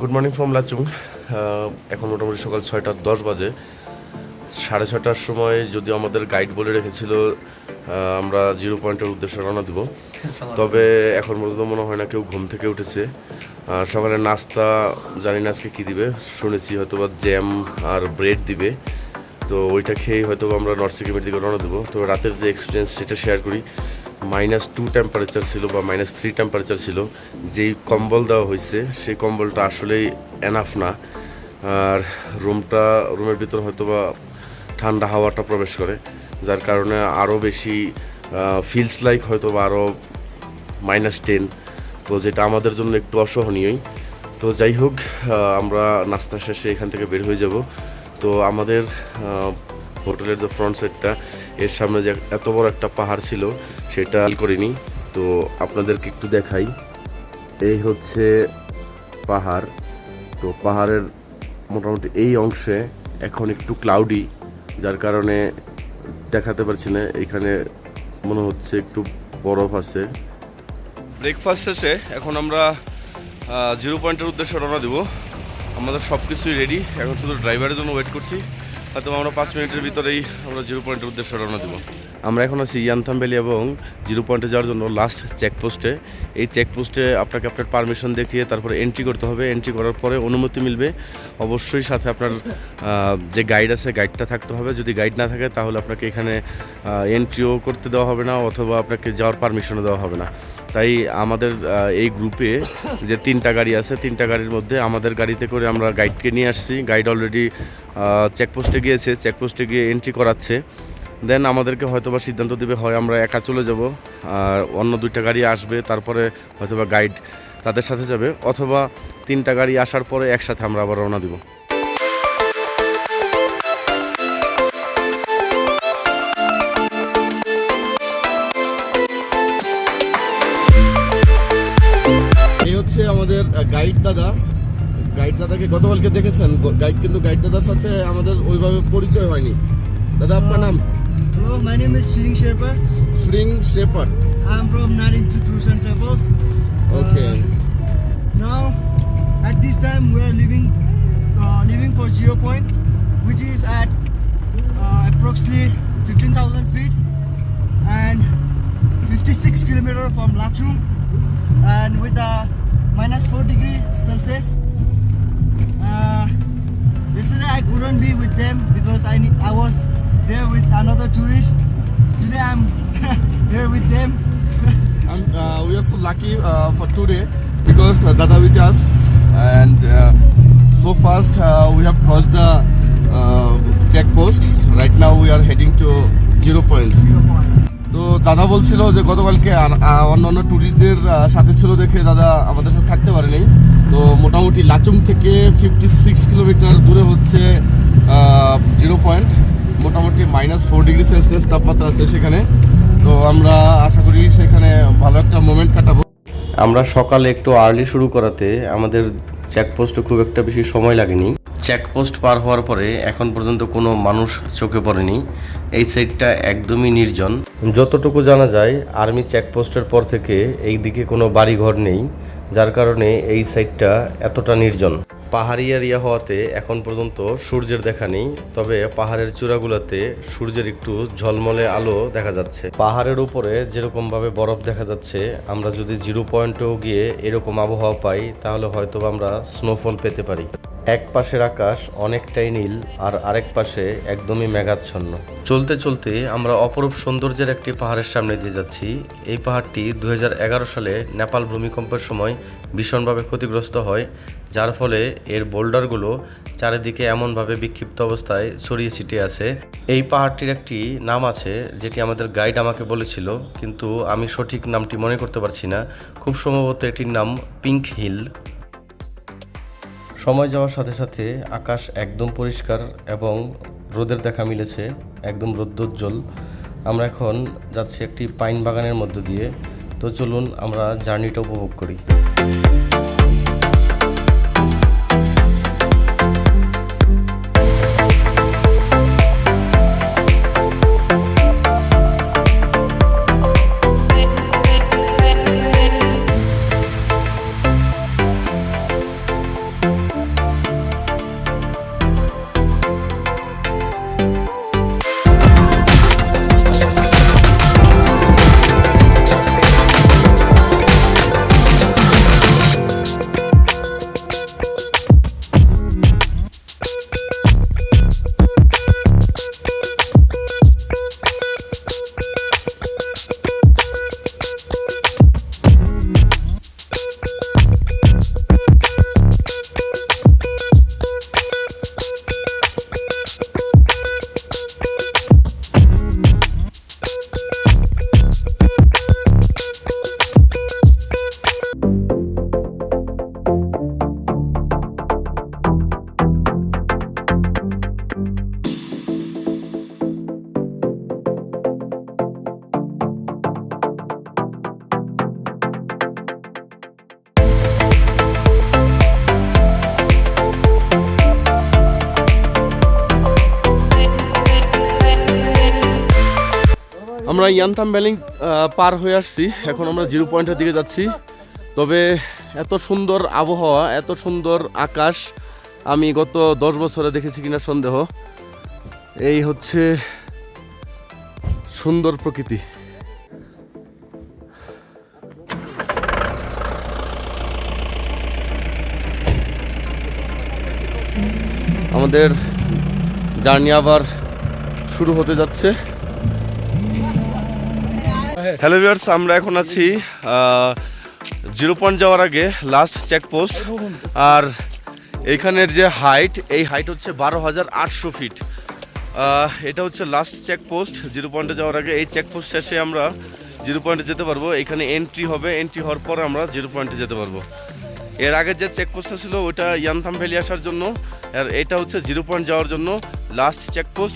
Good morning from Lachung. এখন মোটামুটি সকাল 6:10 বাজে। 6:30টার সময় যদি আমাদের গাইড বলে রেখেছিল আমরা 0 পয়েন্টের উদ্দেশ্যে রওনা দিব, তবে এখন পর্যন্ত মনে হয় না কেউ ঘুম থেকে উঠেছে। সকালে নাস্তা জানি না আজকে কী দিবে, শুনেছি হয়তো বা জ্যাম আর ব্রেড দিবে, তো ওইটা খেয়েই হয়তো আমরা নর্থ সিকিমের দিকে রওনা দেবো। তো রাতের যে এক্সপিরিয়েন্স সেটা শেয়ার করি। -2 টেম্পারেচার ছিল বা -3 টেম্পারেচার ছিল। যেই কম্বল দেওয়া হয়েছে সেই কম্বলটা আসলেই এনাফ না, আর রুমের ভিতর হয়তো বা ঠান্ডা হাওয়াটা প্রবেশ করে, যার কারণে আরও বেশি ফিলস লাইক হয়তো বা আরও -10, তো যেটা আমাদের জন্য একটু অসহনীয়ই। তো যাই হোক, আমরা নাস্তা শেষে এখান থেকে বের হয়ে যাব। তো আমাদের হোটেলের যে ফ্রন্ট সাইডটা, এর সামনে যে এত বড় একটা পাহাড় ছিল সেটা করিনি, তো আপনাদেরকে একটু দেখাই। এই হচ্ছে পাহাড়। তো পাহাড়ের মোটামুটি এই অংশে এখন একটু ক্লাউডি, যার কারণে দেখাতে পারছি না। এখানে মনে হচ্ছে একটু বরফ আছে। ব্রেকফাস্ট শেষে এখন আমরা 0 পয়েন্টের উদ্দেশ্যে রওনা দেবো। আমাদের সব কিছুই রেডি, এখন শুধু ড্রাইভারের জন্য ওয়েট করছি। হয়তো আমরা 5 মিনিটের ভিতরেই আমরা 0 পয়েন্টের উদ্দেশ্যে রওনা দেবো। আমরা এখন আছি ইয়ানথাম ভ্যালি এবং 0 পয়েন্টে যাওয়ার জন্য লাস্ট চেকপোস্টে। এই চেকপোস্টে আপনাকে আপনার পারমিশন দেখিয়ে তারপরে এন্ট্রি করতে হবে। এন্ট্রি করার পরে অনুমতি মিলবে। অবশ্যই সাথে আপনার যে গাইড আছে গাইডটা থাকতে হবে। যদি গাইড না থাকে তাহলে আপনাকে এখানে এন্ট্রিও করতে দেওয়া হবে না, অথবা আপনাকে যাওয়ার পারমিশনও দেওয়া হবে না। তাই আমাদের এই গ্রুপে যে 3টা গাড়ি আছে, 3টা গাড়ির মধ্যে আমাদের গাড়িতে করে আমরা গাইডকে নিয়ে আসছি। গাইড অলরেডি চেকপোস্টে গিয়েছে, চেকপোস্টে গিয়ে এন্ট্রি করাচ্ছে। দেন আমাদেরকে হয়তোবা সিদ্ধান্ত দেবে, হয় আমরা একা চলে যাব আর অন্য 2টা গাড়ি আসবে, তারপরে হয়তোবা গাইড তাদের সাথে যাবে, অথবা 3টা গাড়ি আসার পরে একসাথে আমরা আবার রওনা দিব। এই হচ্ছে আমাদের গাইড দাদা। গাইড দাদাকে গতকালকে দেখেছেন, গাইড দাদার সাথে আমাদের ওইভাবে পরিচয় হয়নি। দাদা, আপনার নাম? Hello, my name is Shring Sherpa. Shring Sherpa. I'm from Narintu Tours and Travels. Okay. Now, at this time, we are leaving for 0 Point, which is at approximately 15,000 feet and 56 kilometers from Lachung, and with a -4 degrees Celsius. Yesterday I couldn't be with them because I was there with another tourist. Today I'm here with them. And we are so lucky for today because Dada with us, and so fast we have crossed the check post. Right now we are heading to 0 Point. তো দাদা বলছিল যে গতকালকে অন্যান্য ট্যুরিস্টদের সাথে ছিল দেখে দাদা আমাদের সাথে থাকতে পারেনি। তো মোটামুটি লাচুং থেকে 56 কিলোমিটার দূরে হচ্ছে 0 পয়েন্ট। মোটামুটি -4 ডিগ্রি সেলসিয়াস তাপমাত্রা আছে সেখানে। তো আমরা আশা করি সেখানে ভালো একটা মোমেন্ট কাটাবো। আমরা সকালে একটু আর্লি শুরু করাতে আমাদের চেকপোস্টে খুব একটা বেশি সময় লাগেনি। চেকপোস্ট পার হওয়ার পরে এখন পর্যন্ত কোনো মানুষ চোখে পড়েনি। এই সাইডটা একদমই নির্জন। যতটুকু জানা যায় আর্মি চেকপোস্টের পর থেকে এই দিকে কোনো বাড়িঘর নেই, যার কারণে এই সাইডটা এতটা নির্জন। পাহাড়ি এরিয়া হওয়াতে এখন পর্যন্ত সূর্যের দেখা নেই, তবে পাহাড়ের চূড়াগুলোতে সূর্যের একটু ঝলমলে আলো দেখা যাচ্ছে। পাহাড়ের উপরে যেরকমভাবে বরফ দেখা যাচ্ছে, আমরা যদি 0 পয়েন্টেও গিয়ে এরকম আবহাওয়া পাই তাহলে হয়তো আমরা স্নোফল পেতে পারি। এক পাশের আকাশ অনেকটাই নীল আর আরেক পাশে একদমই মেঘাচ্ছন্ন। চলতে চলতে আমরা অপরূপ সৌন্দর্যের একটি পাহাড়ের সামনে দিয়ে যাচ্ছি। এই পাহাড়টি 2011 সালে নেপাল ভূমিকম্পের সময় ভীষণভাবে ক্ষতিগ্রস্ত হয়, যার ফলে এর বোল্ডারগুলো চারিদিকে এমনভাবে বিক্ষিপ্ত অবস্থায় ছড়িয়ে ছিটিয়ে আছে। এই পাহাড়টির একটি নাম আছে যেটি আমাদের গাইড আমাকে বলেছিল, কিন্তু আমি সঠিক নামটি মনে করতে পারছি না। খুব সম্ভবত এটির নাম পিঙ্ক হিল। সময় যাওয়ার সাথে সাথে আকাশ একদম পরিষ্কার এবং রোদের দেখা মিলেছে, একদম রৌদ্রোজ্জ্বল। আমরা এখন যাচ্ছি একটি পাইন বাগানের মধ্য দিয়ে। তো চলুন আমরা জার্নিটা উপভোগ করি। আমরা ইয়ানথাম ভ্যালি পার হয়ে আসছি, এখন আমরা জিরো পয়েন্টের দিকে যাচ্ছি। তবে এত সুন্দর আবহাওয়া, এত সুন্দর আকাশ আমি গত 10 বছরে দেখেছি কিনা সন্দেহ। এই হচ্ছে সুন্দর প্রকৃতি। আমাদের জার্নি আবার শুরু হতে যাচ্ছে। হ্যালো ভিউয়ার্স, আমরা এখন আছি জিরো পয়েন্ট যাওয়ার আগে লাস্ট চেকপোস্ট। আর এইখানের যে হাইট, এই হাইট হচ্ছে 12,800 ফিট। এটা হচ্ছে লাস্ট চেকপোস্ট জিরো পয়েন্টে যাওয়ার আগে। এই চেকপোস্ট শেষে আমরা জিরো পয়েন্টে যেতে পারবো। এখানে এন্ট্রি হবে, এন্ট্রি হওয়ার পর আমরা জিরো পয়েন্টে যেতে পারবো। এর আগে যে চেকপোস্টটা ছিল ওটা ইয়ানথাম ভ্যালি আসার জন্য, আর এটা হচ্ছে জিরো পয়েন্ট যাওয়ার জন্য লাস্ট চেকপোস্ট।